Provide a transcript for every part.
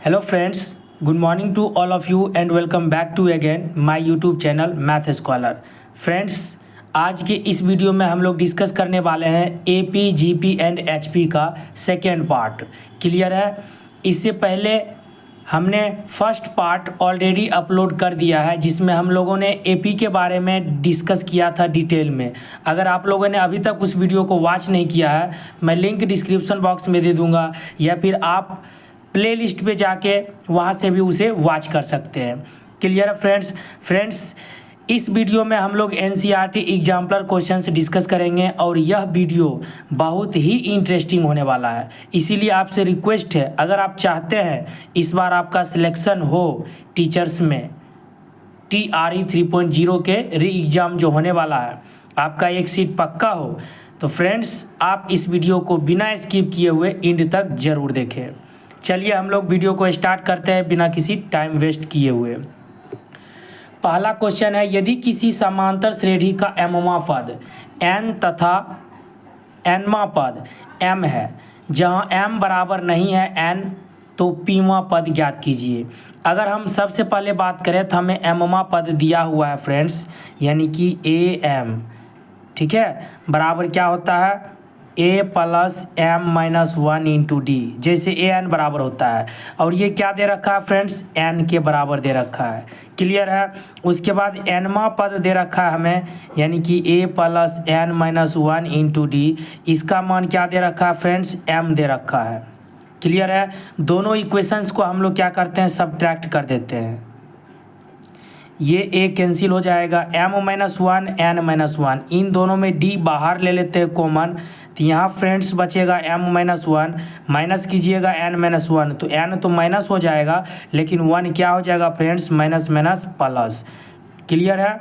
Hello friends, good morning to all of you and welcome back to again my YouTube channel Math Scholar। Friends, आज के इस video में हम लोग discuss करने वाले हैं AP, GP एंड HP का सेकेंड पार्ट। क्लियर है? इससे पहले हमने फर्स्ट पार्ट ऑलरेडी अपलोड कर दिया है जिसमें हम लोगों ने AP के बारे में डिस्कस किया था डिटेल में। अगर आप लोगों ने अभी तक उस वीडियो को वॉच नहीं किया है, मैं लिंक डिस्क्रिप्शन बॉक्स में दे दूँगा या फिर आप प्लेलिस्ट पे जाके वहाँ से भी उसे वॉच कर सकते हैं। क्लियर है फ्रेंड्स, इस वीडियो में हम लोग NCERT एग्जाम्पलर क्वेश्चंस डिस्कस करेंगे और यह वीडियो बहुत ही इंटरेस्टिंग होने वाला है। इसीलिए आपसे रिक्वेस्ट है, अगर आप चाहते हैं इस बार आपका सिलेक्शन हो टीचर्स में TRE 3.0 के री एग्ज़ाम जो होने वाला है, आपका एक सीट पक्का हो, तो फ्रेंड्स आप इस वीडियो को बिना स्किप किए हुए एंड तक ज़रूर देखें। चलिए हम लोग वीडियो को स्टार्ट करते हैं बिना किसी टाइम वेस्ट किए हुए। पहला क्वेश्चन है, यदि किसी समांतर श्रेणी का mवां पद n तथा nवां पद m है, जहां m बराबर नहीं है n, तो pवां पद ज्ञात कीजिए। अगर हम सबसे पहले बात करें तो हमें mवां पद दिया हुआ है फ्रेंड्स, यानी कि am, ठीक है, बराबर क्या होता है a plus m minus 1 into D, जैसे an बराबर होता है, और ये क्या दे रखा है फ्रेंड्स, n के बराबर दे रखा है। क्लियर है? उसके बाद nवां पद दे रखा है हमें, यानी कि a plus n minus 1 into D, इसका मान क्या दे रखा है फ्रेंड्स, m दे रखा है। क्लियर है? दोनों इक्वेशंस को हम लोग क्या करते हैं, सब्ट्रैक्ट कर देते हैं। ये a कैंसिल हो जाएगा, m माइनस 1 n माइनस 1, इन दोनों में d बाहर ले लेते हैं कॉमन, तो यहाँ फ्रेंड्स बचेगा m माइनस 1, माइनस कीजिएगा n माइनस 1, तो n तो माइनस हो जाएगा, लेकिन 1 क्या हो जाएगा friends, minus minus plus. Clear है?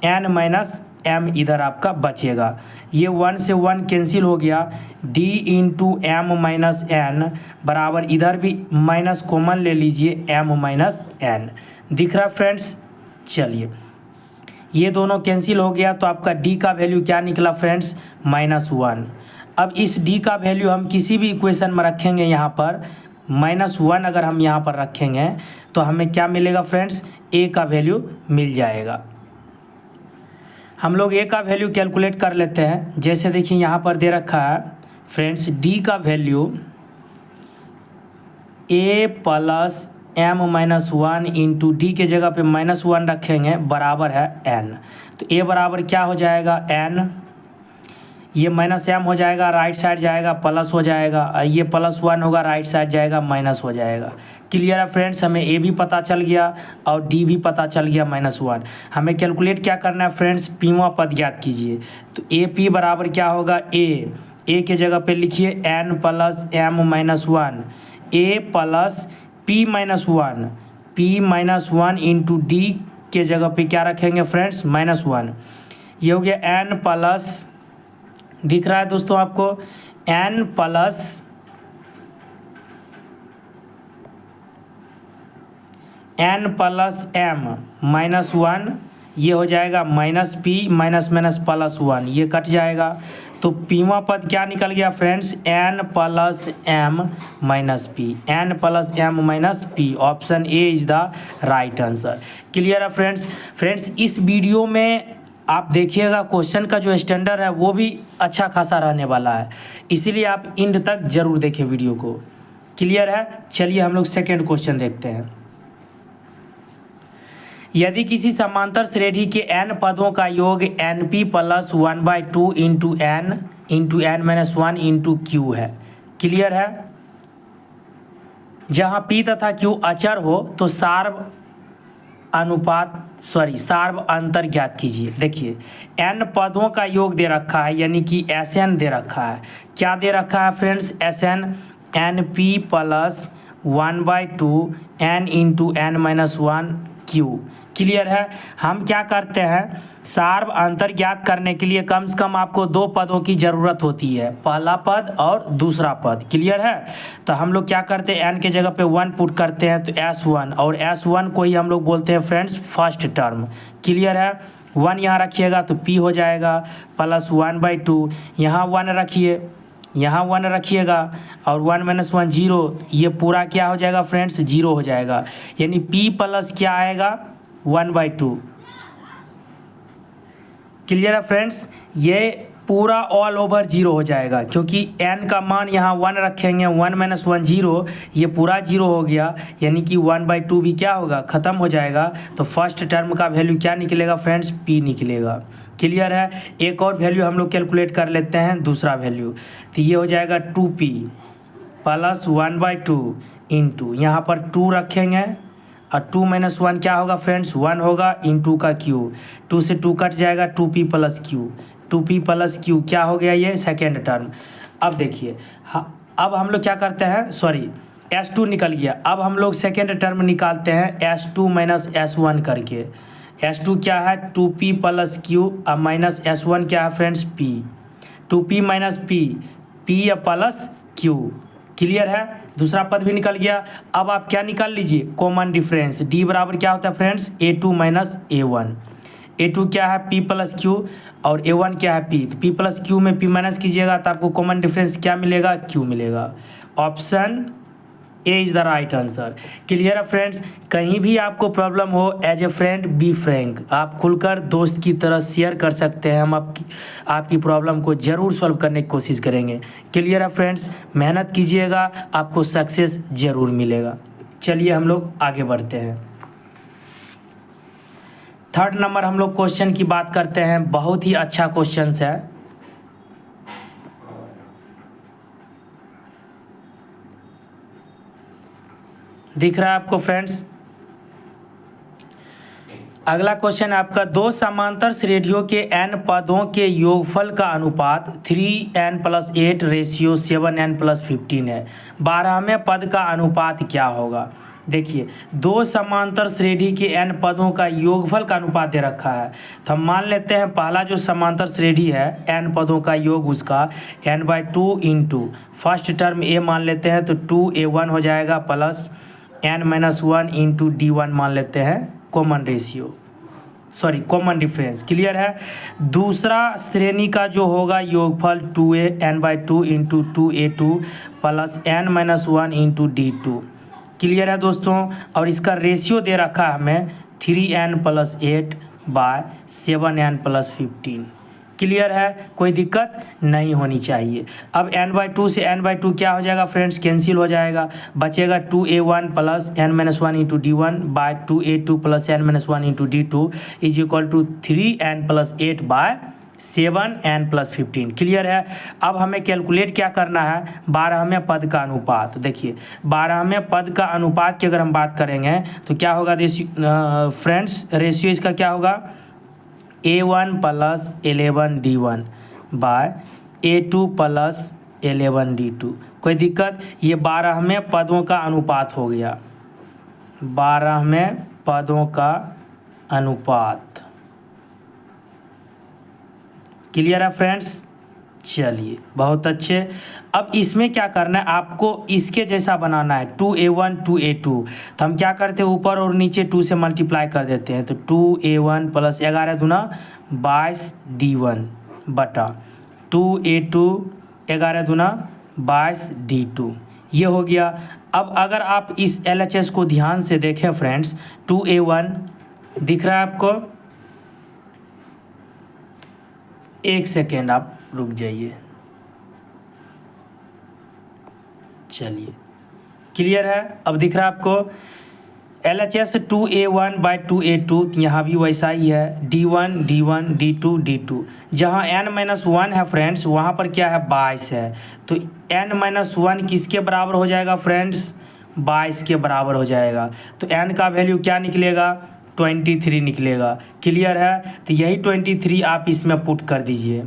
n माइनस m इधर आपका बचेगा, ये 1 से 1 कैंसिल हो गया, d into m minus n बराबर, इधर भी माइनस कॉमन ले लीजिए, m माइनस n। दिख रहा फ्रेंड्स? चलिए, ये दोनों कैंसिल हो गया, तो आपका d का वैल्यू क्या निकला फ्रेंड्स, माइनस 1। अब इस d का वैल्यू हम किसी भी इक्वेशन में रखेंगे, यहाँ पर माइनस 1 अगर हम यहाँ पर रखेंगे तो हमें क्या मिलेगा फ्रेंड्स, a का वैल्यू मिल जाएगा। हम लोग a का वैल्यू कैलकुलेट कर लेते हैं। जैसे देखिए यहाँ पर दे रखा है फ्रेंड्स, d का value a plus m minus 1 into D के जगह पे माइनस 1 रखेंगे, बराबर है n, तो a बराबर क्या हो जाएगा, n, ये माइनस m हो जाएगा, राइट साइड जाएगा प्लस हो जाएगा, ये प्लस 1 होगा, राइट साइड जाएगा माइनस हो जाएगा। क्लियर है फ्रेंड्स? हमें a भी पता चल गया और d भी पता चल गया, माइनस 1। हमें कैलकुलेट क्या करना है फ्रेंड्स, pवां पद ज्ञात कीजिए। तो AP बराबर क्या होगा, a के जगह पे लिखिए n plus m minus 1, a plus p minus 1, p minus 1 into D के जगह पे क्या रखेंगे फ्रेंड्स, माइनस 1। ये हो गया n प्लस, दिख रहा है दोस्तों आपको, n प्लस m माइनस 1, ये हो जाएगा minus p minus minus plus 1, ये कट जाएगा, तो pवां पद क्या निकल गया friends, n plus m minus p, n plus m minus p, option A is the right answer. Clear है फ्रेंड्स, इस वीडियो में आप देखिएगा क्वेश्चन का जो स्टैंडर्ड है वो भी अच्छा खासा रहने वाला है, इसीलिए आप एंड तक जरूर देखें वीडियो को। क्लियर है? चलिए हम लोग सेकेंड क्वेश्चन देखते हैं। यदि किसी समांतर श्रेणी के n पदों का योग np plus 1/2 into n minus 1 into Q है। क्लियर है? जहाँ p तथा q अचर हो तो सार्व अंतर ज्ञात कीजिए। देखिए, n पदों का योग दे रखा है, यानी कि Sn दे रखा है। क्या दे रखा है friends, Sn, np plus 1/2 n into n minus 1 Q. Clear है? हम क्या करते हैं, सार्व अंतर ज्ञात करने के लिए कम से कम आपको दो पदों की ज़रूरत होती है, पहला पद और दूसरा पद। क्लियर है? तो हम लोग क्या करते हैं, n के जगह पे 1 पुट करते हैं, तो S1, और S1 को ही हम लोग बोलते हैं फ्रेंड्स फर्स्ट टर्म। क्लियर है? 1 यहाँ रखिएगा तो p हो जाएगा, प्लस 1/2, यहाँ 1 रखिए यहाँ 1 रखिएगा और 1 माइनस 1 जीरो, ये पूरा क्या हो जाएगा फ्रेंड्स, जीरो हो जाएगा। यानी p प्लस क्या आएगा 1/2। क्लियर है फ्रेंड्स, ये पूरा ऑल ओवर जीरो हो जाएगा क्योंकि n का मान यहाँ 1 रखेंगे, 1 माइनस 1 जीरो, ये पूरा जीरो हो गया। यानी कि 1/2 भी क्या होगा, ख़त्म हो जाएगा। तो फर्स्ट टर्म का वैल्यू क्या निकलेगा फ्रेंड्स, p निकलेगा। क्लियर है। एक और वैल्यू हम लोग कैलकुलेट कर लेते हैं, दूसरा वैल्यू। तो ये हो जाएगा 2p प्लस 1/2 इंटू, यहाँ पर 2 रखेंगे और 2 माइनस 1 क्या होगा फ्रेंड्स, 1 होगा, इंटू का क्यू, 2 से 2 कट जाएगा, 2p plus Q, 2p plus Q क्या हो गया, ये सेकेंड टर्म। अब देखिए अब हम लोग क्या करते हैं, सॉरी s2 निकल गया। अब हम लोग सेकेंड टर्म निकालते हैं s2 माइनस s1 करके। s2 क्या है 2p प्लस क्यू, अब माइनस s1 क्या है friends p, 2p minus p plus Q. Clear है, दूसरा पद भी निकल गया। अब आप क्या निकाल लीजिए, कॉमन डिफरेंस, d बराबर क्या होता है friends, a2 minus a1। a2 क्या है p प्लस क्यू और a1 क्या है p, तो p प्लस क्यू में p माइनस कीजिएगा तो आपको कॉमन डिफरेंस क्या मिलेगा, q मिलेगा। Option A is the right answer. Clear है फ्रेंड्स, कहीं भी आपको प्रॉब्लम हो as a friend be frank, आप खुलकर दोस्त की तरह शेयर कर सकते हैं। हम आपकी प्रॉब्लम को ज़रूर सॉल्व करने की कोशिश करेंगे। क्लियर है फ्रेंड्स, मेहनत कीजिएगा, आपको सक्सेस ज़रूर मिलेगा। चलिए हम लोग आगे बढ़ते हैं। थर्ड नंबर हम लोग क्वेश्चन की बात करते हैं, बहुत ही अच्छा क्वेश्चन है। दिख रहा है आपको फ्रेंड्स, अगला क्वेश्चन है आपका, दो समांतर श्रेणियों के n पदों के योगफल का अनुपात 3n + 8 रेशियो 7n + 15 है। 12वें पद का अनुपात क्या होगा। देखिए दो समांतर श्रेणी के n पदों का योगफल का अनुपात दे रखा है, तो हम मान लेते हैं पहला जो समांतर श्रेणी है n पदों का योग उसका n/2 into first term a मान लेते हैं तो 2a1 हो जाएगा प्लस n-1 इंटू d1 मान लेते हैं common ratio, sorry common difference. Clear है। दूसरा श्रेणी का जो होगा योगफल 2a n/2 into 2a2 plus n-1 into d2। Clear है दोस्तों, और इसका रेशियो दे रखा है हमें 3n + 8 बाय 7n + 15। क्लियर है, कोई दिक्कत नहीं होनी चाहिए। अब n/2 से n/2 क्या हो जाएगा फ्रेंड्स, कैंसिल हो जाएगा, बचेगा 2a1 plus n-1 into d1 by 2a2 plus n-1 into d2 is equal to 3n + 8 by 7n + 15। Clear है। अब हमें कैलकुलेट क्या करना है, 12वें पद का अनुपात। देखिए 12वें पद का अनुपात की अगर हम बात करेंगे तो क्या होगा फ्रेंड्स, रेशियो इसका क्या होगा a1 + 11 d1 bye a2 + 11 d2। कोई दिक्कत, ये 12वें पदों का अनुपात हो गया, 12वें पदों का अनुपात। क्लियर है फ्रेंड्स, चलिए बहुत अच्छे। अब इसमें क्या करना है, आपको इसके जैसा बनाना है 2a1 2a2। तो हम क्या करते हैं, ऊपर और नीचे 2 से मल्टीप्लाई कर देते हैं, तो 2a1 प्लस 11 दूना 22 d1 बटा 2a2 11 दूना 22 d2, ये हो गया। अब अगर आप इस LHS को ध्यान से देखें फ्रेंड्स, 2a1 दिख रहा है आपको, एक सेकेंड आप रुक जाइए, चलिए क्लियर है। अब दिख रहा है आपको LHS 2a1 बाई 2a2, यहाँ भी वैसा ही है, d1 d1 d2 d2। जहाँ n-1 है फ्रेंड्स, वहाँ पर क्या है 22 है, तो n-1 किसके बराबर हो जाएगा फ्रेंड्स, 22 के बराबर हो जाएगा। तो n का वैल्यू क्या निकलेगा, 23 निकलेगा। क्लियर है, तो यही 23 आप इसमें पुट कर दीजिए,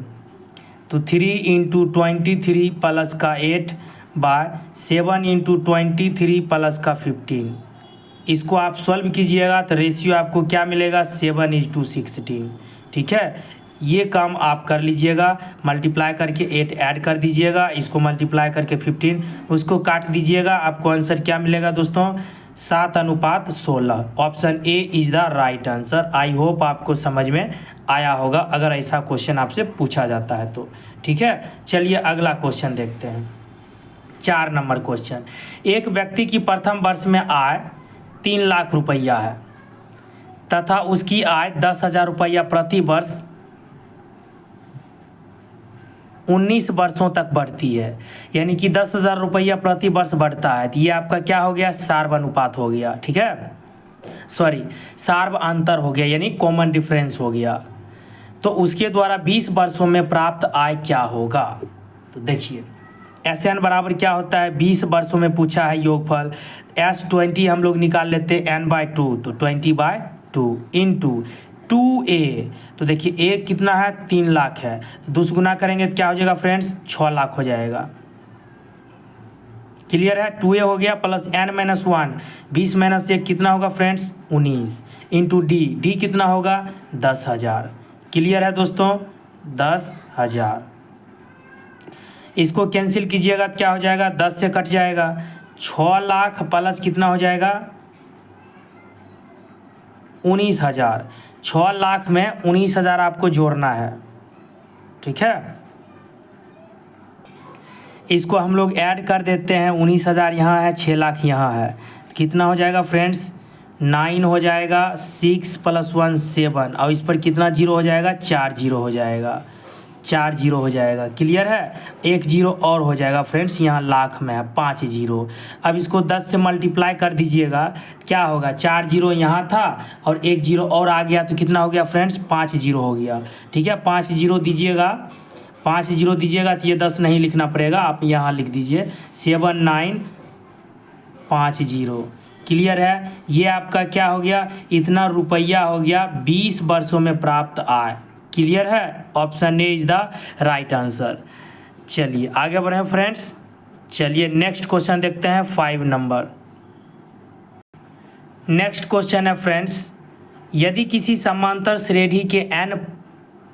तो 3 इंटू 23 प्लस का 8 बाय 7 इंटू 23 प्लस का 15। इसको आप सॉल्व कीजिएगा तो रेशियो आपको क्या मिलेगा, 7:16। ठीक है, ये काम आप कर लीजिएगा, मल्टीप्लाई करके 8 ऐड कर दीजिएगा, इसको मल्टीप्लाई करके 15, उसको काट दीजिएगा, आपको आंसर क्या मिलेगा दोस्तों, 7:16। Option A is the right answer. I hope आपको समझ में आया होगा अगर ऐसा क्वेश्चन आपसे पूछा जाता है तो। ठीक है, चलिए अगला क्वेश्चन देखते हैं। 4 नंबर क्वेश्चन, एक व्यक्ति की प्रथम वर्ष में आय 3 लाख रुपया है तथा उसकी आय 10,000 रुपया प्रति वर्ष 19 वर्षों तक बढ़ती है, यानी कि 10,000 रुपया प्रति वर्ष बढ़ता है। तो ये आपका क्या हो गया, सार्वनुपात हो गया, ठीक है, सॉरी सार्व अंतर हो गया, यानी कॉमन डिफरेंस हो गया। तो उसके द्वारा 20 वर्षों में प्राप्त आय क्या होगा। तो देखिए SN बराबर क्या होता है, 20 वर्षों में पूछा है योगफल। S20 हम लोग निकाल लेते हैं n/2, तो 20/2 इंटू 2a, तो देखिए a कितना है, 3 लाख है, 2 गुना करेंगे तो क्या हो जाएगा फ्रेंड्स, 6 लाख हो जाएगा। क्लियर है, 2a हो गया प्लस n-1, 20 माइनस 1 कितना होगा फ्रेंड्स, 19 इंटू d कितना होगा, 10,000। क्लियर है दोस्तों, 10,000। इसको कैंसिल कीजिएगा तो क्या हो जाएगा, 10 से कट जाएगा, 6 लाख प्लस कितना हो जाएगा, 19,000। 6 लाख में 19,000 आपको जोड़ना है, ठीक है। इसको हम लोग ऐड कर देते हैं, 19,000 यहाँ है, 6 लाख यहाँ है, कितना हो जाएगा फ्रेंड्स, 9 हो जाएगा, 6 + 1 7, और इस पर कितना जीरो हो जाएगा, 4 जीरो हो जाएगा, 4 जीरो हो जाएगा। क्लियर है, 1 जीरो और हो जाएगा फ्रेंड्स, यहाँ लाख में है 5 जीरो। अब इसको 10 से मल्टीप्लाई कर दीजिएगा, क्या होगा, 4 जीरो यहाँ था और 1 जीरो और आ गया, तो कितना हो गया फ्रेंड्स, 5 जीरो हो गया, ठीक है। 5 जीरो दीजिएगा, 5 जीरो दीजिएगा तो ये 10 नहीं लिखना पड़ेगा, आप यहाँ लिख दीजिए 7950। क्लियर है, ये आपका क्या हो गया, इतना रुपया हो गया 20 वर्षों में प्राप्त आय। क्लियर है, option A is the right answer. चलिए आगे बढ़े फ्रेंड्स, चलिए नेक्स्ट क्वेश्चन देखते हैं, 5 नंबर। नेक्स्ट क्वेश्चन है फ्रेंड्स, यदि किसी समांतर श्रेणी के n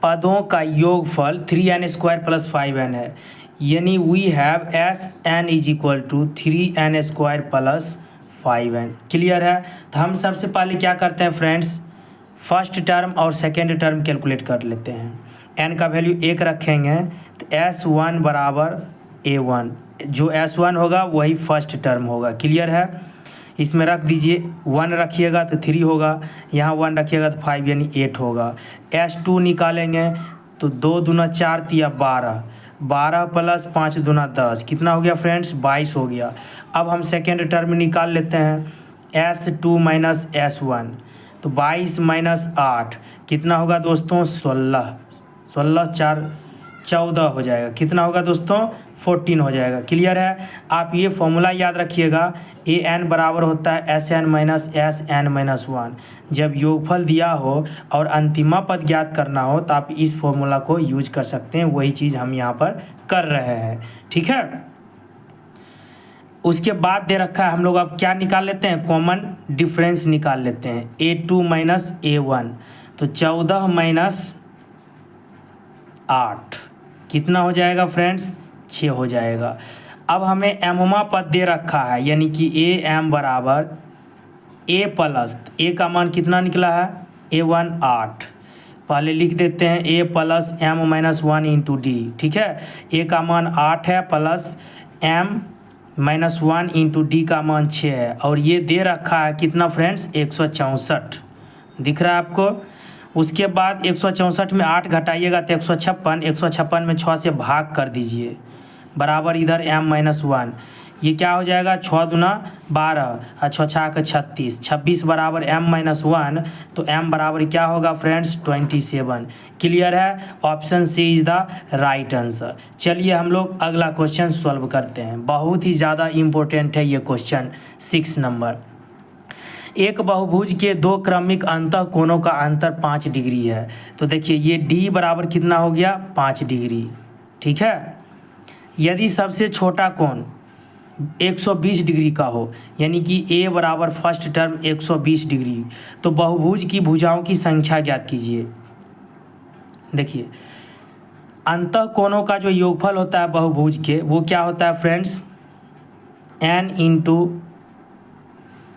पदों का योगफल 3n² + 5n है, यानी we have Sn = 3n² + 5n। Clear है, तो हम सबसे पहले क्या करते हैं फ्रेंड्स, फर्स्ट टर्म और सेकेंड टर्म कैलकुलेट कर लेते हैं। n का वैल्यू 1 रखेंगे तो S1 बराबर A1, जो S1 होगा वही फर्स्ट टर्म होगा। क्लियर है, इसमें रख दीजिए, 1 रखिएगा तो 3 होगा, यहाँ 1 रखिएगा तो 5 यानी 8 होगा। S2 निकालेंगे तो 2 दूना 4 तिया 12, 12 + 5 दूना 10, कितना हो गया फ्रेंड्स, 22 हो गया। अब हम सेकेंड टर्म निकाल लेते हैं, S2 - S1, तो 22 - 8 कितना होगा दोस्तों, 16, 16 4 14 हो जाएगा, कितना होगा दोस्तों, 14 हो जाएगा। क्लियर है, आप ये फॉर्मूला याद रखिएगा, an बराबर होता है Sn - Sn - 1। जब योगफल दिया हो और अंतिमा पद ज्ञात करना हो तो आप इस फॉर्मूला को यूज कर सकते हैं, वही चीज़ हम यहाँ पर कर रहे हैं, ठीक है। उसके बाद दे रखा है, हम लोग अब क्या निकाल लेते हैं, कॉमन डिफरेंस निकाल लेते हैं, A2 - A1, तो 14 - 8 कितना हो जाएगा फ्रेंड्स, 6 हो जाएगा। अब हमें एममा पद दे रखा है, यानी कि AM बराबर A प्लस, A का मान कितना निकला है, A1 8, पहले लिख देते हैं A + M - 1 × D, ठीक है। A का मान 8 है प्लस M - 1 × D का मान 6 है, और ये दे रखा है कितना फ्रेंड्स, 164 दिख रहा है आपको। उसके बाद 164 में 8 घटाइएगा तो 156, 156 में 6 से भाग कर दीजिए, बराबर इधर M - 1, ये क्या हो जाएगा, 6 दूना 12 और 6 छाक 36, 26 बराबर M - 1, तो M बराबर क्या होगा फ्रेंड्स, 27। क्लियर है, option C is the right answer. चलिए हम लोग अगला क्वेश्चन सॉल्व करते हैं, बहुत ही ज़्यादा इम्पोर्टेंट है ये क्वेश्चन। 6 नंबर, एक बहुभुज के 2 क्रमिक अंतःकोणों का अंतर 5 डिग्री है। तो देखिए ये D बराबर कितना हो गया, 5 डिग्री, ठीक है। यदि सबसे छोटा कोण 120 डिग्री का हो, यानी कि A बराबर फर्स्ट टर्म 120 डिग्री, तो बहुभुज की भुजाओं की संख्या ज्ञात कीजिए। देखिए अंतःकोणों का जो योगफल होता है बहुभुज के, वो क्या होता है फ्रेंड्स, n - 2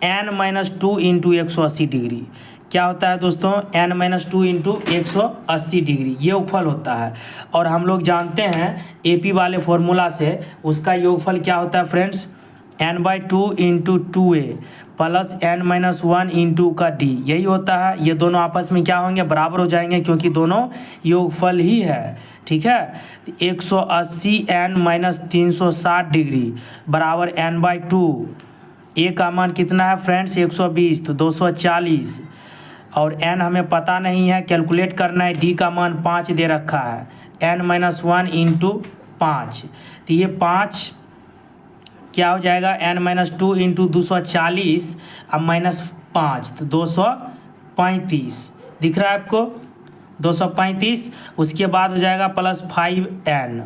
× 180 डिग्री। क्या होता है दोस्तों, n-2 इंटू 180 डिग्री ये योगफल होता है। और हम लोग जानते हैं AP वाले फॉर्मूला से उसका योगफल क्या होता है friends, n/2 into 2a plus n-1 into का d, यही होता है। ये दोनों आपस में क्या होंगे, बराबर हो जाएंगे क्योंकि दोनों योगफल ही है। ठीक है, 180 n-360 डिग्री बराबर n/2। ए का मान कितना है फ्रेंड्स, 120, तो 240। और n हमें पता नहीं है, कैलकुलेट करना है। d का मान 5 दे रखा है, n-1 इंटू 5, तो ये 5 क्या हो जाएगा, n-2 इंटू 240 अब -5, तो 235 दिख रहा है आपको, 235। उसके बाद हो जाएगा +5n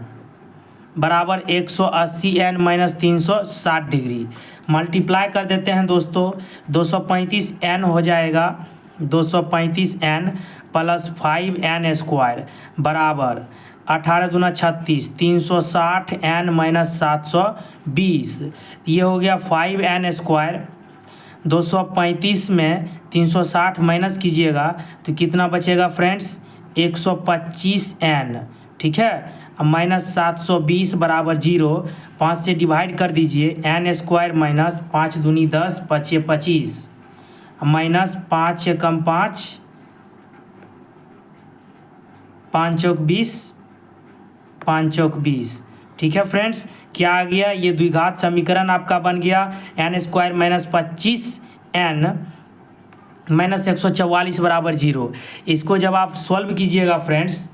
बराबर 180 n-360 डिग्री। मल्टीप्लाई कर देते हैं दोस्तों, 235 n हो जाएगा, 235 n प्लस 5n स्क्वायर बराबर 18 दूना 36, 360 n - 720, ये हो गया 5n स्क्वायर। 235 में 360 माइनस कीजिएगा तो कितना बचेगा फ्रेंड्स, 125 n। ठीक है, अब -720 बराबर 0, 5 से डिवाइड कर दीजिए, n स्क्वायर माइनस 5 दूनी 10, 5 25, माइनस 5 कम 5, 5 चौक 20, 5 चौक 20। ठीक है फ्रेंड्स, क्या आ गया, ये द्विघात समीकरण आपका बन गया, n square minus 25 n minus 144 बराबर 0। इसको जब आप सॉल्व कीजिएगा फ्रेंड्स,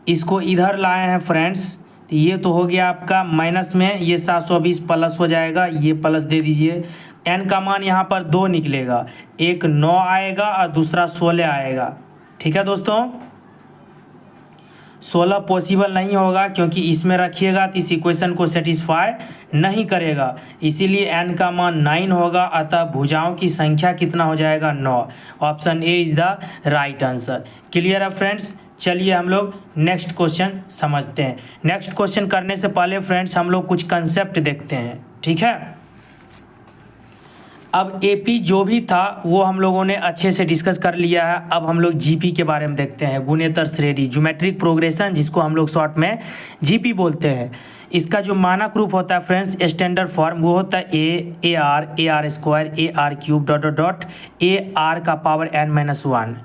इसको इधर लाए हैं फ्रेंड्स, तो ये तो हो गया आपका माइनस में, ये 720 प्लस हो जाएगा, ये प्लस दे दीजिए। n का मान यहाँ पर 2 निकलेगा, एक 9 आएगा और दूसरा 16 आएगा। ठीक है दोस्तों, 16 पॉसिबल नहीं होगा क्योंकि इसमें रखिएगा तो इस इक्वेशन को सेटिस्फाई नहीं करेगा, इसीलिए n का मान 9 होगा। अतः भुजाओं की संख्या कितना हो जाएगा, 9। Option A is the right answer. Clear है फ्रेंड्स, चलिए हम लोग नेक्स्ट क्वेश्चन समझते हैं। नेक्स्ट क्वेश्चन करने से पहले फ्रेंड्स हम लोग कुछ कंसेप्ट देखते हैं। ठीक है, अब AP जो भी था वो हम लोगों ने अच्छे से डिस्कस कर लिया है। अब हम लोग GP के बारे में देखते हैं, गुणेतर श्रेणी, ज्योमेट्रिक प्रोग्रेशन, जिसको हम लोग शॉर्ट में GP बोलते हैं। इसका जो मानक रूप होता है फ्रेंड्स, स्टैंडर्ड फॉर्म, वो होता है AR square AR³ dot dot dot AR का पावर n-1।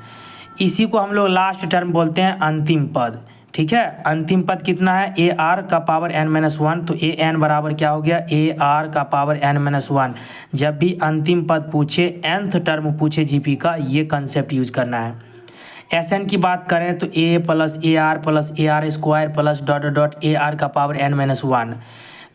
इसी को हम लोग लास्ट टर्म बोलते हैं अंतिम पद। ठीक है, अंतिम पद कितना है, AR का पावर n-1, तो AN बराबर क्या हो गया, AR का पावर n-1। जब भी अंतिम पद पूछे, nth टर्म पूछे GP का, ये कंसेप्ट यूज करना है। SN की बात करें तो A plus AR plus AR square plus dot dot dot AR का पावर n-1,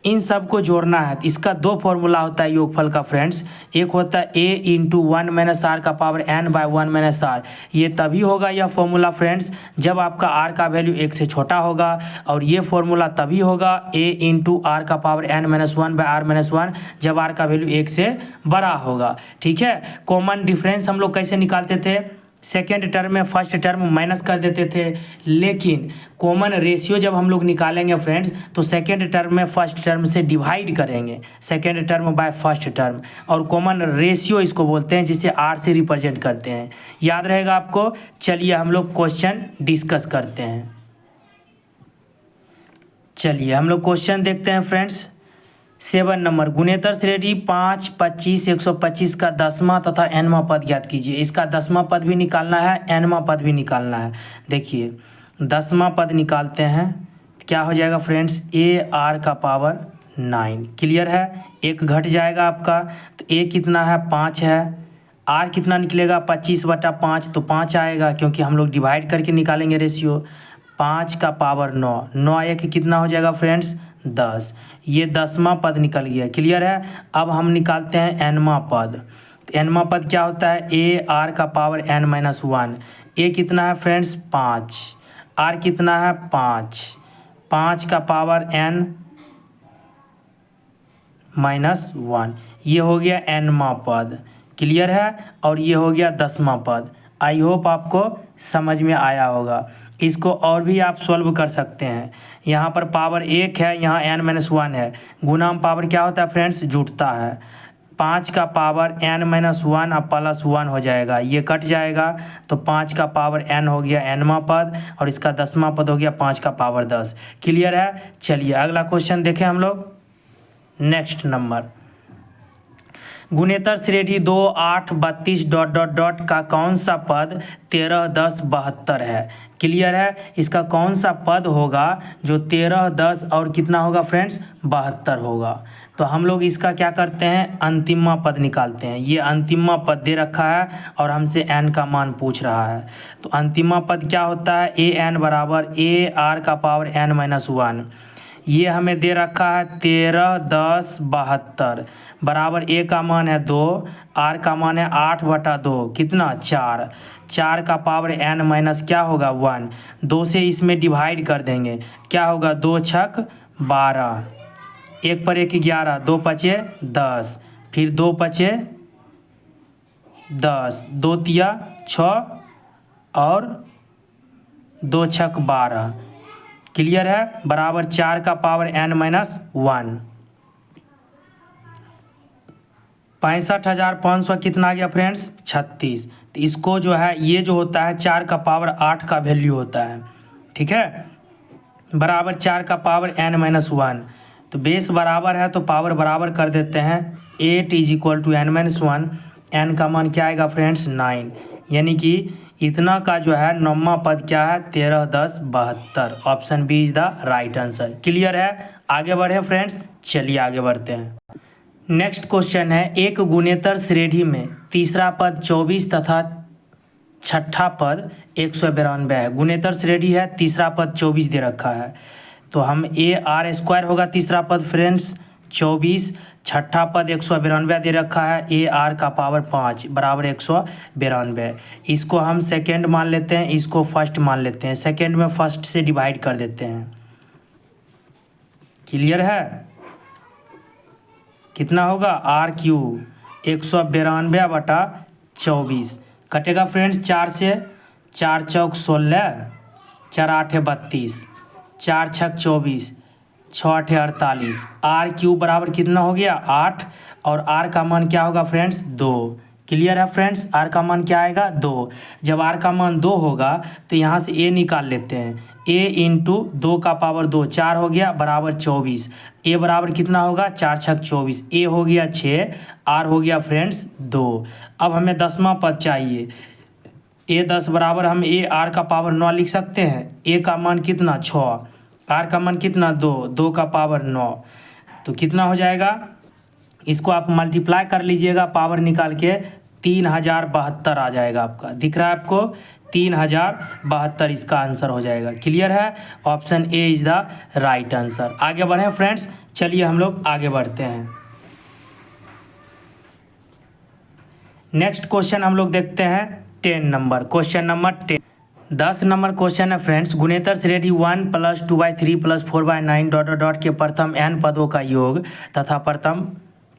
इन सब को जोड़ना है। इसका दो फॉर्मूला होता है योगफल का फ्रेंड्स, एक होता है A इंटू 1 - R का पावर n/1 - R। ये तभी होगा यह फॉर्मूला फ्रेंड्स जब आपका R का वैल्यू 1 से छोटा होगा, और ये फॉर्मूला तभी होगा A इंटू R का पावर n-1/R-1 जब R का वैल्यू 1 से बड़ा होगा। ठीक है, कॉमन डिफरेंस हम लोग कैसे निकालते थे, सेकेंड टर्म में फर्स्ट टर्म माइनस कर देते थे, लेकिन कॉमन रेशियो जब हम लोग निकालेंगे फ्रेंड्स तो सेकेंड टर्म में फर्स्ट टर्म से डिवाइड करेंगे, second term by first term, और कॉमन रेशियो इसको बोलते हैं, जिसे R से रिप्रेजेंट करते हैं। याद रहेगा आपको। चलिए हम लोग क्वेश्चन डिस्कस करते हैं। चलिए हम लोग क्वेश्चन देखते हैं फ्रेंड्स। 7 नंबर, गुणेतर श्रेणी 5, 25, 125 का 10वां तथा nवां पद ज्ञात कीजिए। इसका 10वां पद भी निकालना है, nवां पद भी निकालना है। देखिए 10वां पद निकालते हैं, क्या हो जाएगा फ्रेंड्स, AR का पावर 9। क्लियर है, एक घट जाएगा आपका, तो A कितना है, 5 है, R कितना निकलेगा, 25/5, तो 5 आएगा क्योंकि हम लोग डिवाइड करके निकालेंगे रेशियो। 5 का पावर 9, 9 एक कितना हो जाएगा फ्रेंड्स, 10। ये 10वां पद निकल गया। क्लियर है, अब हम निकालते हैं nवां पद। तो nवां पद क्या होता है, AR का पावर n-1। A कितना है फ्रेंड्स, 5, R कितना है, 5, 5 का पावर n-1, ये हो गया nवां पद। क्लियर है, और ये हो गया 10वां पद। आई होप आपको समझ में आया होगा। इसको और भी आप सॉल्व कर सकते हैं। यहाँ पर पावर 1 है, यहाँ n-1 है, गुना में पावर क्या होता है फ्रेंड्स, जुटता है। 5 का पावर n-1 और +1 हो जाएगा, ये कट जाएगा तो 5 का पावर n हो गया nवां पद और इसका 10वां पद हो गया 5 का पावर 10। क्लियर है। चलिए अगला क्वेश्चन देखें हम लोग। नेक्स्ट नंबर, गुणेतर श्रेणी 2 8 32 ... का कौन सा पद 13 10 72 है। क्लियर है। इसका कौन सा पद होगा जो 13 10 और कितना होगा फ्रेंड्स, 72 होगा। तो हम लोग इसका क्या करते हैं, अंतिमा पद निकालते हैं। ये अंतिमा पद दे रखा है और हमसे n का मान पूछ रहा है। तो अंतिमा पद क्या होता है, an बराबर ar का पावर n-1। ये हमें दे रखा है 13 10 72 बराबर a का मान है 2, r का मान है 8/2, कितना 4, 4 का पावर n माइनस क्या होगा 1, 2 से इसमें डिवाइड कर देंगे, क्या होगा 2 छक 12, 1 पर 1 11, 2 पचे 10, फिर 2 पचे 10, 2 तिया 6 और 2 छक 12। क्लियर है। बराबर 4 का पावर n-1। 65,500 कितना आ गया फ्रेंड्स, 36। तो इसको जो है, ये जो होता है 4 का पावर 8 का वैल्यू होता है, ठीक है। बराबर 4 का पावर n-1। तो बेस बराबर है तो पावर बराबर कर देते हैं। 8 = n-1, n का मान क्या आएगा फ्रेंड्स, 9। यानी कि इतना का जो है 9वां पद क्या है, 13 10 72। Option B is the right answer. Clear है। आगे बढ़े फ्रेंड्स, चलिए आगे बढ़ते हैं। नेक्स्ट क्वेश्चन है, एक गुणेतर श्रेणी में तीसरा पद 24 तथा छठा पद 192 है। गुणेतर श्रेणी है, तीसरा पद 24 दे रखा है। तो हम ar² होगा तीसरा पद फ्रेंड्स 24, छठा पद 192 दे रखा है, ar का पावर 5 बराबर 192। इसको हम सेकेंड मान लेते हैं, इसको फर्स्ट मान लेते हैं। सेकेंड में फर्स्ट से डिवाइड कर देते हैं। क्लियर है। कितना होगा, r³ 192/24 कटेगा फ्रेंड्स 4 से, 4 चौक 16, 4 8 32, 4 छक 24, 6 8 48। r³ बराबर कितना हो गया 8 और r का मान क्या होगा फ्रेंड्स 2। क्लियर है फ्रेंड्स। r का मान क्या आएगा 2। जब r का मान 2 होगा तो यहाँ से a निकाल लेते हैं। a × 2 का पावर 2 4 हो गया बराबर 24। a बराबर कितना होगा 4 छक 24, a हो गया 6, r हो गया फ्रेंड्स 2। अब हमें 10वां पद चाहिए। a 10 बराबर हम ar का पावर 9 लिख सकते हैं। a का मान कितना 6, r का मान कितना 2, 2 का पावर 9। तो कितना हो जाएगा, इसको आप मल्टीप्लाई कर लीजिएगा पावर निकाल के, 3072 आ जाएगा आपका। दिख रहा है आपको, 3072 इसका आंसर हो जाएगा। क्लियर है। Option A is the right answer. आगे बढ़ें फ्रेंड्स, चलिए हम लोग आगे बढ़ते हैं। नेक्स्ट क्वेश्चन हम लोग देखते हैं 10 number, question number 10। 10 number question है फ्रेंड्स, गुणेतर श्रेणी 1 + 2/3 + 4/9 ... के प्रथम n पदों का योग तथा प्रथम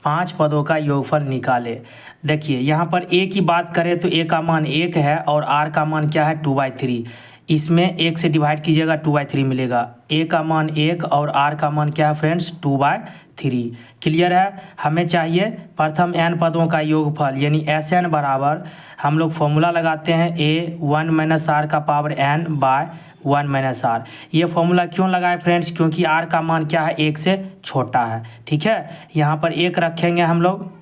5 पदों का योगफल निकाले। देखिए यहाँ पर a की बात करें तो a का मान 1 है और r का मान क्या है 2/3। इसमें 1 से डिवाइड कीजिएगा 2/3 मिलेगा। a का मान 1 और r का मान क्या है फ्रेंड्स 2/3। क्लियर है। हमें चाहिए प्रथम n पदों का योगफल, यानी Sn बराबर हम लोग फॉर्मूला लगाते हैं a1 - r का पावर n/1 - r। ये फॉर्मूला क्यों लगाए फ्रेंड्स, क्योंकि r का मान क्या है 1 से छोटा है। ठीक है। यहाँ पर 1 रखेंगे हम लोग,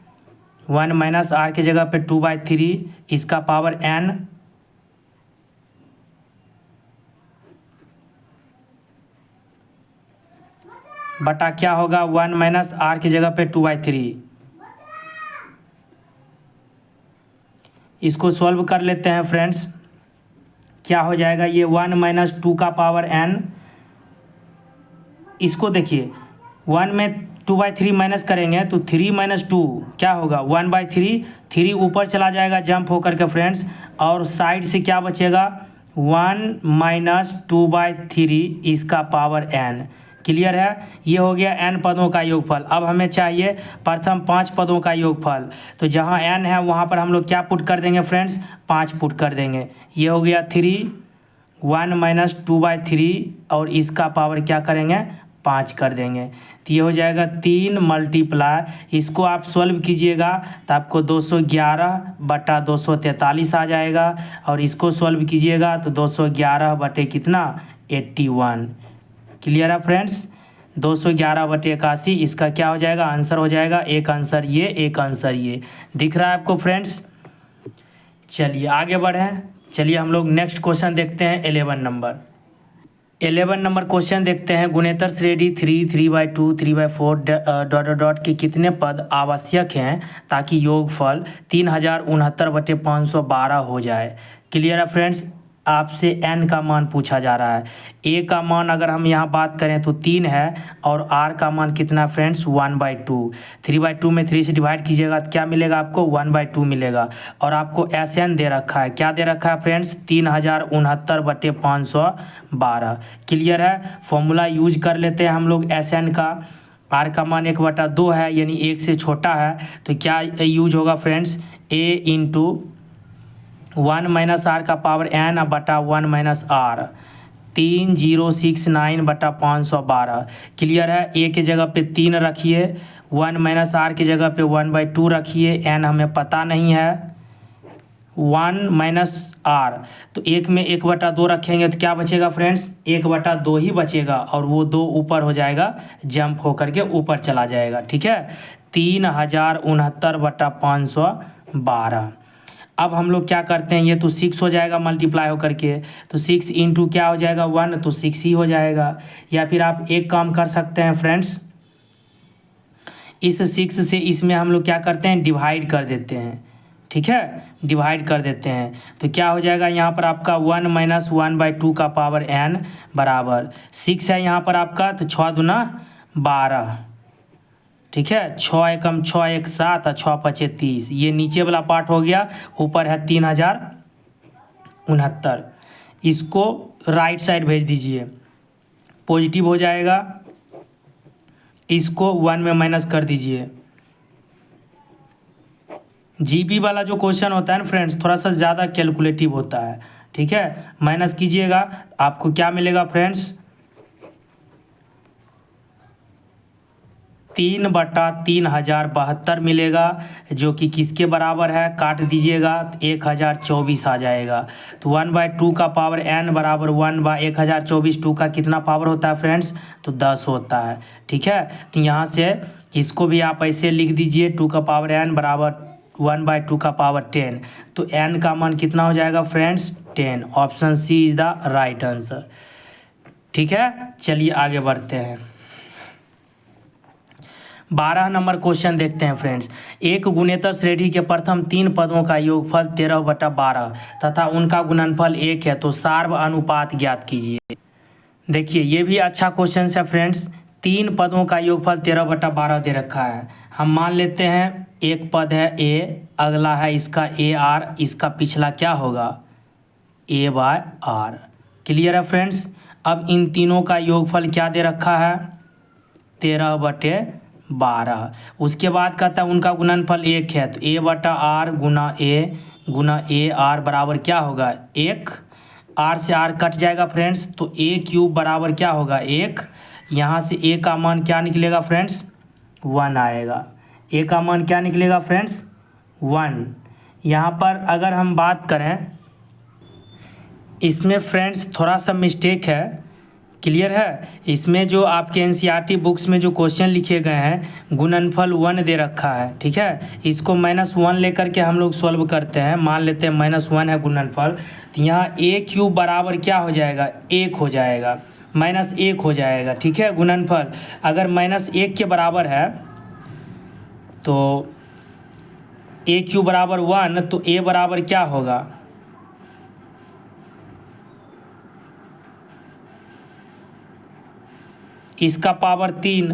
1 - r की जगह पे 2/3, इसका पावर n बटा क्या होगा 1 - r की जगह पे 2/3। इसको सॉल्व कर लेते हैं फ्रेंड्स। क्या हो जाएगा, ये 1 - 2 का पावर n, इसको देखिए 1 में 2/3 माइनस करेंगे तो 3 - 2 क्या होगा 1/3। 3 ऊपर चला जाएगा जंप होकर के फ्रेंड्स, और साइड से क्या बचेगा 1 - 2/3 इसका पावर n। क्लियर है। ये हो गया n पदों का योगफल। अब हमें चाहिए प्रथम 5 पदों का योगफल। तो जहाँ n है वहाँ पर हम लोग क्या पुट कर देंगे फ्रेंड्स, 5 पुट कर देंगे। ये हो गया 3, 1 माइनस 2/3 और इसका पावर क्या करेंगे 5 कर देंगे। तो ये हो जाएगा 3 मल्टीप्लाई, इसको आप सॉल्व कीजिएगा तो आपको 211/243 आ जाएगा, और इसको सॉल्व कीजिएगा तो 211 बटे कितना 81। क्लियर है फ्रेंड्स, 211/81 इसका क्या हो जाएगा आंसर हो जाएगा। एक आंसर ये, एक आंसर ये दिख रहा है आपको फ्रेंड्स। चलिए आगे बढ़ें। चलिए हम लोग नेक्स्ट क्वेश्चन देखते हैं 11 नंबर क्वेश्चन देखते हैं। गुणेतर श्रेणी 3, 3/2, 3/4 डॉट डॉट डॉट के कितने पद आवश्यक हैं ताकि योगफल 3069/512 हो जाए। क्लियर है फ्रेंड्स, आपसे n का मान पूछा जा रहा है। a का मान अगर हम यहाँ बात करें तो 3 है, और r का मान कितना फ्रेंड्स 1/2। 3/2 में 3 से डिवाइड कीजिएगा तो क्या मिलेगा आपको 1/2 मिलेगा, और आपको Sn दे रखा है, क्या दे रखा है फ्रेंड्स 3069/512। क्लियर है, फॉर्मूला यूज कर लेते हैं हम लोग Sn का। r का मान 1/2 है यानी 1 से छोटा है, तो क्या यूज होगा friends a into 1 minus r का पावर n बटा 1 माइनस आर, 3069/512। क्लियर है, ए के जगह पे 3 रखिए, 1 माइनस आर की जगह पे 1/2 रखिए, n हमें पता नहीं है, 1 माइनस आर तो 1 में 1/2 रखेंगे तो क्या बचेगा फ्रेंड्स 1/2 ही बचेगा, और वो 2 ऊपर हो जाएगा, जंप होकर के ऊपर चला जाएगा। ठीक है, 3069/512। अब हम लोग क्या करते हैं, ये तो 6 हो जाएगा मल्टीप्लाई होकर के, तो 6 इंटू क्या हो जाएगा 1, तो 6 ही हो जाएगा। या फिर आप एक काम कर सकते हैं फ्रेंड्स, इस 6 से इसमें हम लोग क्या करते हैं डिवाइड कर देते हैं। ठीक है, डिवाइड कर देते हैं तो क्या हो जाएगा यहाँ पर आपका 1 माइनस 1/2 का पावर n बराबर 6 है यहाँ पर आपका, तो 6 दूना 12। ठीक है, 6 एकम 6 1 7 और 6 5 30, ये नीचे वाला पार्ट हो गया, ऊपर है 3069। इसको राइट साइड भेज दीजिए, पॉजिटिव हो जाएगा, इसको 1 में माइनस कर दीजिए। जीपी वाला जो क्वेश्चन होता है ना फ्रेंड्स, थोड़ा सा ज़्यादा कैलकुलेटिव होता है। ठीक है, माइनस कीजिएगा आपको क्या मिलेगा फ्रेंड्स 3/3072 मिलेगा, जो कि किसके बराबर है, काट दीजिएगा तो 1024 आ जाएगा। तो 1/2 का पावर n बराबर 1/1024, 2 का कितना पावर होता है फ्रेंड्स, तो 10 होता है। ठीक है, तो यहाँ से इसको भी आप ऐसे लिख दीजिए, 2 का पावर n बराबर 1/2 का पावर 10, तो n का मान कितना हो जाएगा friends 10। Option C is the right answer. ठीक है, चलिए आगे बढ़ते हैं। 12 नंबर क्वेश्चन देखते हैं फ्रेंड्स। एक गुणेतर श्रेणी के प्रथम 3 पदों का योगफल 13/12 तथा उनका गुणनफल 1 है, तो सार्व अनुपात ज्ञात कीजिए। देखिए ये भी अच्छा क्वेश्चन है फ्रेंड्स। 3 पदों का योगफल 13/12 दे रखा है। हम मान लेते हैं एक पद है a, अगला है इसका AR, इसका पिछला क्या होगा A/R। क्लियर है फ्रेंड्स, अब इन तीनों का योगफल क्या दे रखा है 13/12। उसके बाद कहता है उनका गुणनफल 1 है, तो A/R Guna A Guna AR बराबर क्या होगा 1, R से R कट जाएगा फ्रेंड्स, तो A³ बराबर क्या होगा 1। यहाँ से A का मान क्या निकलेगा फ्रेंड्स 1 आएगा। A का मान क्या निकलेगा फ्रेंड्स 1। यहाँ पर अगर हम बात करें, इसमें फ्रेंड्स थोड़ा सा मिस्टेक है। क्लियर है, इसमें जो आपके NCERT बुक्स में जो क्वेश्चन लिखे गए हैं गुणनफल 1 दे रखा है। ठीक है, इसको -1 लेकर के हम लोग सॉल्व करते हैं। मान लेते हैं -1 है गुणनफल, तो यहाँ A³ बराबर क्या हो जाएगा 1 हो जाएगा, -1 हो जाएगा। ठीक है, गुणनफल अगर -1 के बराबर है तो A³ बराबर 1, तो A बराबर क्या होगा इसका पावर 3,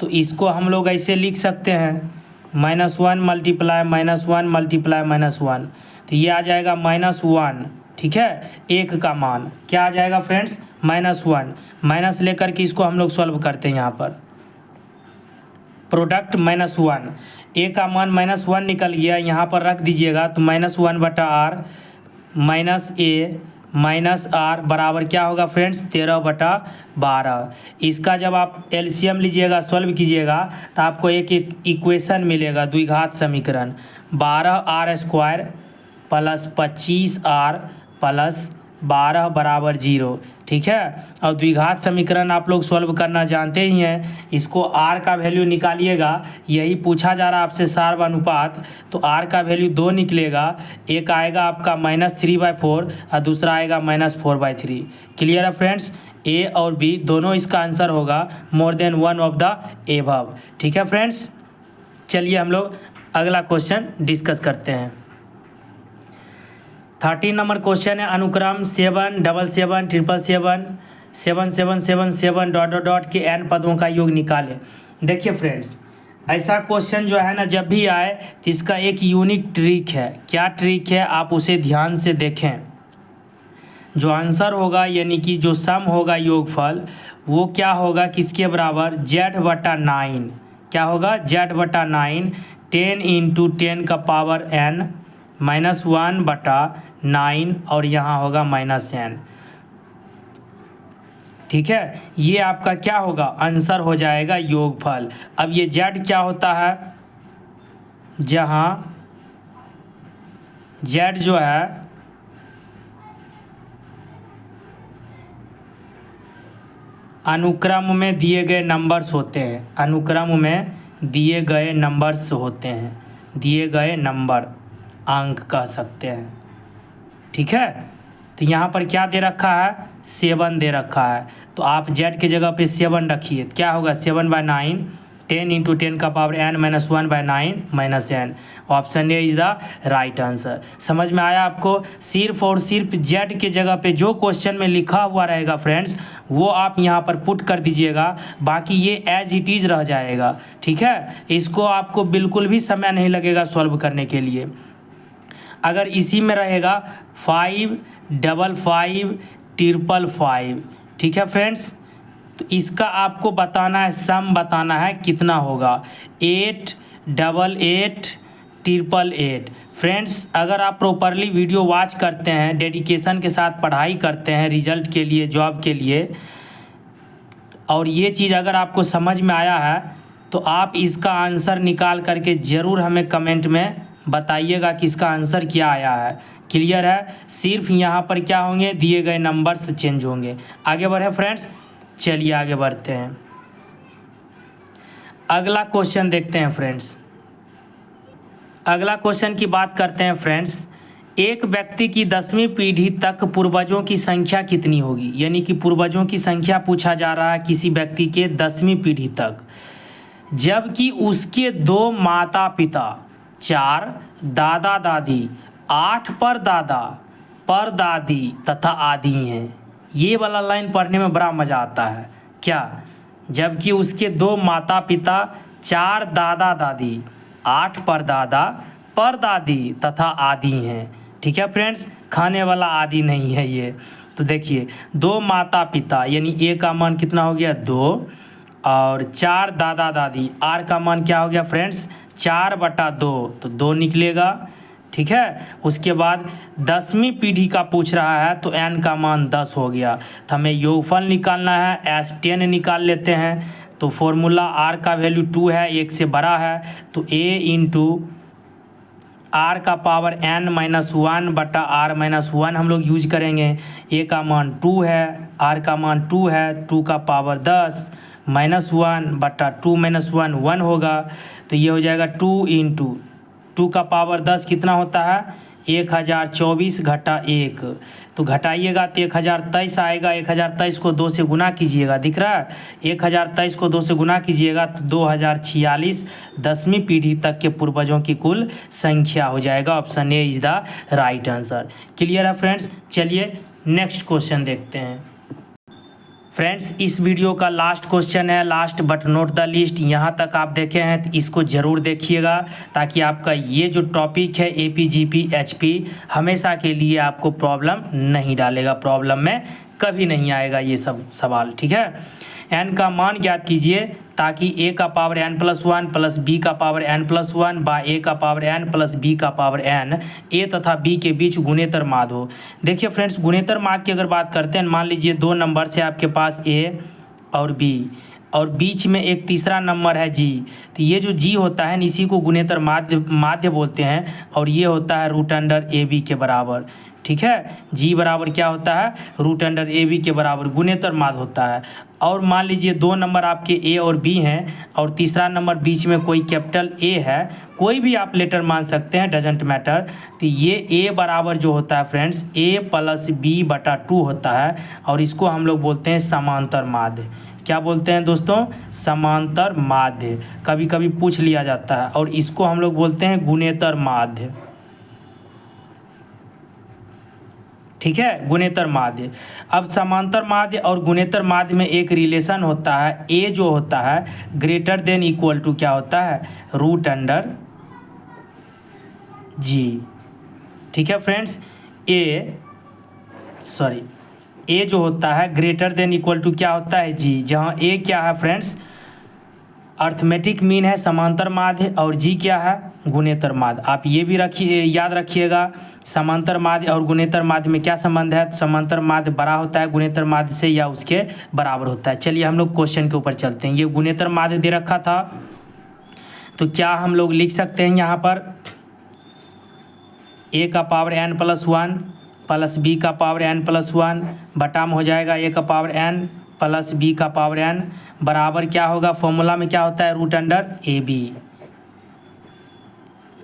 तो इसको हम लोग ऐसे लिख सकते हैं -1 मल्टीप्लाई -1 मल्टीप्लाई -1, तो ये आ जाएगा -1। ठीक है, 1 का मान क्या आ जाएगा फ्रेंड्स -1, माइनस लेकर के इसको हम लोग सॉल्व करते हैं। यहाँ पर प्रोडक्ट -1, A का मान -1 निकल गया, यहाँ पर रख दीजिएगा, तो -1/R -A माइनस आर बराबर क्या होगा फ्रेंड्स 13/12। इसका जब आप एलसीएम लीजिएगा, सॉल्व कीजिएगा, तो आपको एक इक्वेशन मिलेगा, द्विघात समीकरण 12r² प्लस 25r प्लस 12 बराबर 0। ठीक है, और द्विघात समीकरण आप लोग सॉल्व करना जानते ही हैं। इसको r का वैल्यू निकालिएगा, यही पूछा जा रहा है आपसे सार्व अनुपात। तो r का वैल्यू 2 निकलेगा, एक आएगा आपका -3/4 और दूसरा आएगा -4/3। क्लियर है फ्रेंड्स, ए और बी दोनों इसका आंसर होगा, more than one of the above. ठीक है फ्रेंड्स, चलिए हम लोग अगला क्वेश्चन डिस्कस करते हैं। 13 नंबर क्वेश्चन है, अनुक्रम 7 7 7 7 7 7 7 7 7 डॉट डॉट डॉट के n पदों का योग निकालें। देखिए फ्रेंड्स, ऐसा क्वेश्चन जो है ना जब भी आए तो इसका एक यूनिक ट्रिक है। क्या ट्रिक है, आप उसे ध्यान से देखें। जो आंसर होगा यानी कि जो सम होगा योगफल, वो क्या होगा, किसके बराबर, z/9। क्या होगा, z/9 10 × 10 का पावर n -1/9 और यहाँ होगा -n। ठीक है, ये आपका क्या होगा, आंसर हो जाएगा योगफल। अब ये z क्या होता है, जहाँ z जो है अनुक्रम में दिए गए नंबर्स होते हैं, अनुक्रम में दिए गए नंबर्स होते हैं, दिए गए नंबर अंक कह सकते हैं। ठीक है, तो यहाँ पर क्या दे रखा है, 7 दे रखा है, तो आप z के जगह पे 7 रखिए। क्या होगा, 7/9 10 × 10 का power n -1/9 -n। Option A is the right answer. समझ में आया आपको। सिर्फ और सिर्फ z के जगह पे जो क्वेश्चन में लिखा हुआ रहेगा फ्रेंड्स, वो आप यहाँ पर पुट कर दीजिएगा, बाकी ये एज इट इज़ रह जाएगा। ठीक है, इसको आपको बिल्कुल भी समय नहीं लगेगा सॉल्व करने के लिए। अगर इसी में रहेगा 5 5 5 5 5। ठीक है फ्रेंड्स, तो इसका आपको बताना है, सम बताना है कितना होगा, 8 8 8 8 8। फ्रेंड्स, अगर आप प्रॉपरली वीडियो वॉच करते हैं, डेडिकेशन के साथ पढ़ाई करते हैं रिजल्ट के लिए, जॉब के लिए, और ये चीज़ अगर आपको समझ में आया है, तो आप इसका आंसर निकाल करके ज़रूर हमें कमेंट में बताइएगा कि इसका आंसर क्या आया है। क्लियर है, सिर्फ यहाँ पर क्या होंगे, दिए गए नंबर्स चेंज होंगे। आगे बढ़े फ्रेंड्स, चलिए आगे बढ़ते हैं। अगला क्वेश्चन देखते हैं फ्रेंड्स। अगला क्वेश्चन की बात करते हैं फ्रेंड्स। एक व्यक्ति की 10वीं पीढ़ी तक पूर्वजों की संख्या कितनी होगी, यानी कि पूर्वजों की संख्या पूछा जा रहा है किसी व्यक्ति के 10वीं पीढ़ी तक, जबकि उसके 2 माता पिता, 4 दादा दादी, 8 परदादा परदादी तथा आदि हैं। ये वाला लाइन पढ़ने में बड़ा मज़ा आता है। क्या, जबकि उसके 2 माता पिता, 4 दादा दादी, 8 परदादा परदादी तथा आदि हैं। ठीक है फ्रेंड्स, खाने वाला आदि नहीं है ये। तो देखिए, 2 माता पिता यानी ए का मान कितना हो गया, 2, और 4 दादा दादी, आर का मान क्या हो गया फ्रेंड्स, 4/2, तो 2 निकलेगा। ठीक है, उसके बाद 10वीं पीढ़ी का पूछ रहा है, तो n का मान 10 हो गया। तो हमें योगफल निकालना है, S10 निकाल लेते हैं। तो फॉर्मूला r का वैल्यू 2 है, 1 से बड़ा है, तो a × r का पावर n -1/r-1 हम लोग यूज करेंगे। a का मान 2 है, r का मान 2 है, 2 का पावर 10 -1/2 -1 1 होगा। तो ये हो जाएगा 2 × 2 का पावर 10 कितना होता है, 1024 घटा 1, तो घटाइएगा तो 1023 आएगा। 1023 को 2 से गुना कीजिएगा, दिख रहा है, 1023 को 2 से गुना कीजिएगा तो 2046 10वीं पीढ़ी तक के पूर्वजों की कुल संख्या हो जाएगा। Option A is the right answer. Clear है फ्रेंड्स, चलिए नेक्स्ट क्वेश्चन देखते हैं। फ्रेंड्स, इस वीडियो का लास्ट क्वेश्चन है, last but not the least. यहाँ तक आप देखे हैं तो इसको ज़रूर देखिएगा, ताकि आपका ये जो टॉपिक है AP GP HP हमेशा के लिए आपको प्रॉब्लम नहीं डालेगा, प्रॉब्लम में कभी नहीं आएगा ये सब सवाल, ठीक है। n का मान ज्ञात कीजिए ताकि a का पावर n+1 प्लस b का पावर n+1 बा a का पावर n प्लस b का पावर n a तथा b के बीच गुणेतर माध्य हो। देखिए फ्रेंड्स, गुणेतर माध्य की अगर बात करते हैं, मान लीजिए दो नंबर से आपके पास a और b और बीच में एक तीसरा नंबर है g, तो ये जो g होता है इसी को गुणेतर माध्य बोलते हैं और ये होता है √a/b के बराबर, ठीक है। g बराबर क्या होता है, √a/b के बराबर गुणेतर माध्य होता है। और मान लीजिए दो नंबर आपके a और b हैं और तीसरा नंबर बीच में कोई कैपिटल a है, कोई भी आप लेटर मान सकते हैं, डजेंट मैटर। तो ये a बराबर जो होता है फ्रेंड्स a+b/2 होता है और इसको हम लोग बोलते हैं समांतर माध्य। क्या बोलते हैं दोस्तों, समांतर माध्य। कभी कभी पूछ लिया जाता है और इसको हम लोग बोलते हैं गुणेतर माध्य, ठीक है, गुणेतर माध्य। अब समांतर माध्य और गुणेतर माध्य में एक रिलेशन होता है, a जो होता है ग्रेटर देन इक्वल टू क्या होता है, √g, ठीक है फ्रेंड्स। a जो होता है ग्रेटर देन इक्वल टू क्या होता है, g, जहाँ a क्या है फ्रेंड्स अर्थमेटिक मीन है समांतर माध्य और g क्या है, गुणेतर माध्य। आप ये भी रखिए, याद रखिएगा समांतर माध्य और गुणेतर माध्य में क्या संबंध है, तो समांतर माध्य बड़ा होता है गुणेतर माध्य से या उसके बराबर होता है। चलिए हम लोग क्वेश्चन के ऊपर चलते हैं। ये गुणेतर माध्य दे रखा था, तो क्या हम लोग लिख सकते हैं यहाँ पर a का पावर n+1 प्लस b का पावर n+1 बटा में हो जाएगा a का पावर n प्लस b का पावर n बराबर क्या होगा, फॉर्मूला में क्या होता है √a/b,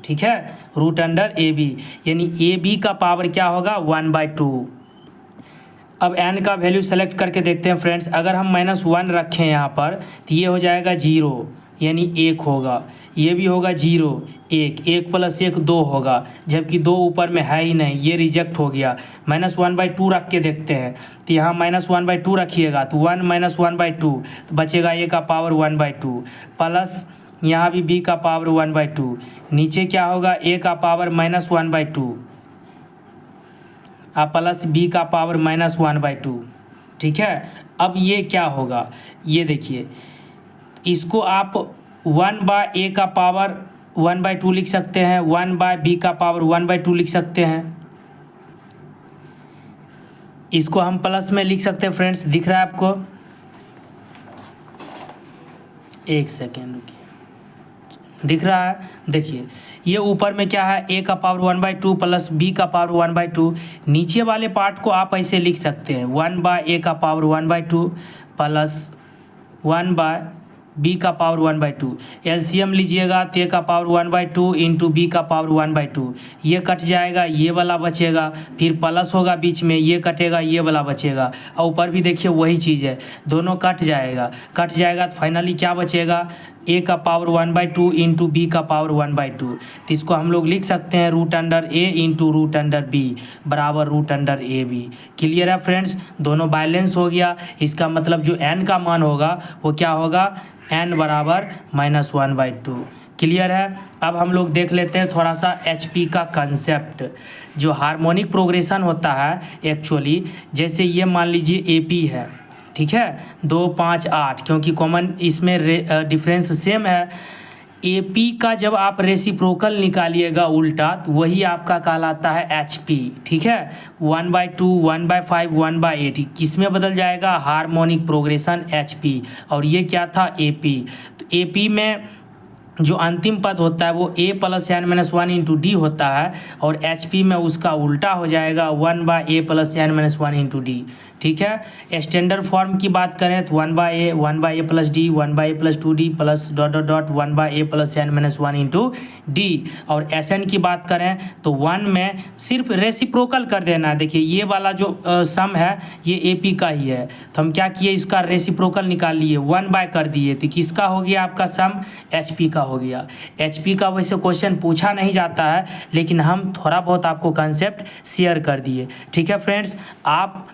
ठीक है, √a/b, यानी a/b का पावर क्या होगा 1/2। अब n का वैल्यू सेलेक्ट करके देखते हैं फ्रेंड्स। अगर हम -1 रखें यहाँ पर तो ये हो जाएगा 0, यानी 1 होगा, ये भी होगा 0, 1, 1 + 1 2 होगा, जबकि 2 ऊपर में है ही नहीं, ये रिजेक्ट हो गया। -1/2 रख के देखते हैं, तो यहाँ -1/2 रखिएगा तो 1 - 1/2 तो बचेगा a का पावर 1/2 प्लस यहाँ भी b का पावर 1/2, नीचे क्या होगा a का पावर -1/2 प्लस b का पावर -1/2, ठीक है। अब ये क्या होगा, ये देखिए, इसको आप 1/a का पावर 1/2 लिख सकते हैं, 1/b का पावर 1/2 लिख सकते हैं। इसको हम प्लस में लिख सकते हैं फ्रेंड्स, दिख रहा है आपको, एक सेकेंड रुकिए, दिख रहा है, देखिए ये ऊपर में क्या है a का पावर 1/2 प्लस b का पावर 1/2, नीचे वाले पार्ट को आप ऐसे लिख सकते हैं 1/a का पावर 1/2 प्लस 1/b का पावर 1/2। एलसीएम लीजिएगा तो a का पावर 1/2 इंटू b का पावर 1/2, ये कट जाएगा, ये वाला बचेगा, फिर प्लस होगा बीच में, ये कटेगा, ये वाला बचेगा, और ऊपर भी देखिए वही चीज़ है, दोनों कट जाएगा तो फाइनली क्या बचेगा, a का पावर 1/2 इंटू b का पावर 1/2। तो इसको हम लोग लिख सकते हैं √a इंटू √b बराबर √ab। क्लियर है फ्रेंड्स, दोनों बैलेंस हो गया। इसका मतलब जो n का मान होगा वो क्या होगा, n बराबर -1/2। क्लियर है। अब हम लोग देख लेते हैं थोड़ा सा HP का कंसेप्ट। जो हार्मोनिक प्रोग्रेशन होता है एक्चुअली, जैसे ये मान लीजिए AP है, ठीक है, 2 5 8, क्योंकि कॉमन इसमें डिफरेंस सेम है। AP का जब आप रेसिप्रोकल निकालिएगा उल्टा तो वही आपका कहलाता है HP, ठीक है। 1/2 1/5 1/8 किस में बदल जाएगा, हार्मोनिक प्रोग्रेशन HP, और ये क्या था AP। तो AP में जो अंतिम पद होता है वो a + n - 1 इंटू डी होता है, और HP में उसका उल्टा हो जाएगा 1/a + n - 1 इंटू डी, ठीक है। स्टैंडर्ड फॉर्म की बात करें तो 1/a 1/a + d 1/a + 2d plus ... 1/a + n - 1 into D. और SN की बात करें तो 1 में सिर्फ रेसिप्रोकल कर देना है। देखिए ये वाला जो सम है ये AP का ही है, तो हम क्या किए, इसका रेसिप्रोकल निकाल लिए, 1/, कर दिए, तो किसका हो गया आपका सम, HP का हो गया। HP का वैसे क्वेश्चन पूछा नहीं जाता है, लेकिन हम थोड़ा बहुत आपको कंसेप्ट शेयर कर दिए, ठीक है फ्रेंड्स। आप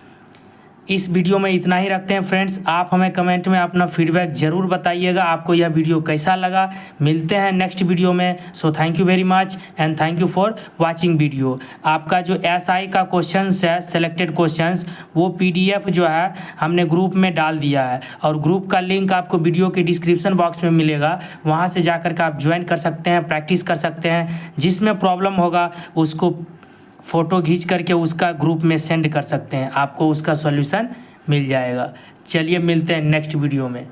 इस वीडियो में इतना ही रखते हैं फ्रेंड्स। आप हमें कमेंट में अपना फीडबैक ज़रूर बताइएगा, आपको यह वीडियो कैसा लगा। मिलते हैं नेक्स्ट वीडियो में। So thank you very much and thank you for watching video. आपका जो एसआई का क्वेश्चंस है, सेलेक्टेड क्वेश्चंस, वो पीडीएफ जो है हमने ग्रुप में डाल दिया है और ग्रुप का लिंक आपको वीडियो के डिस्क्रिप्शन बॉक्स में मिलेगा। वहाँ से जाकर के आप ज्वाइन कर सकते हैं, प्रैक्टिस कर सकते हैं। जिसमें प्रॉब्लम होगा उसको फ़ोटो खींच करके उसका ग्रुप में सेंड कर सकते हैं, आपको उसका सॉल्यूशन मिल जाएगा। चलिए मिलते हैं नेक्स्ट वीडियो में।